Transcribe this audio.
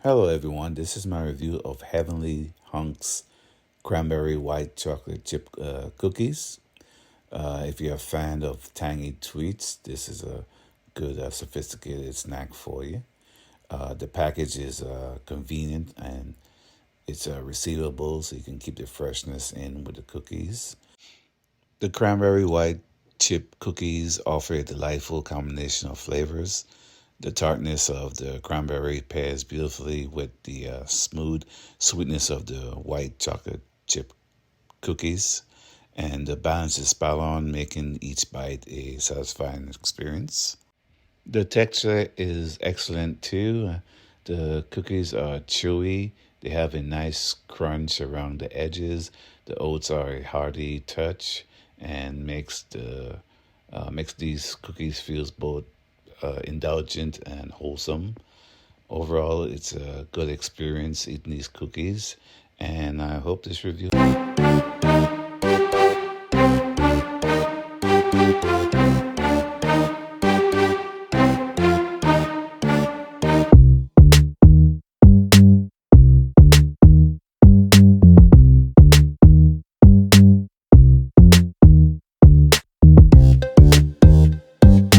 Hello everyone, this is my review of Heavenly Hunks Cranberry White Chocolate Chip Cookies. If you're a fan of tangy treats, this is a good sophisticated snack for you. The package is convenient and it's resealable so you can keep the freshness in with the cookies. The cranberry white chip cookies offer a delightful combination of flavors. The tartness of the cranberry pairs beautifully with the smooth sweetness of the white chocolate chip cookies, and the balance is spot on, making each bite a satisfying experience. The texture is excellent too. The cookies are chewy. They have a nice crunch around the edges. The oats are a hearty touch and makes these cookies feels both indulgent and wholesome. Overall, it's a good experience eating these cookies, and I hope this review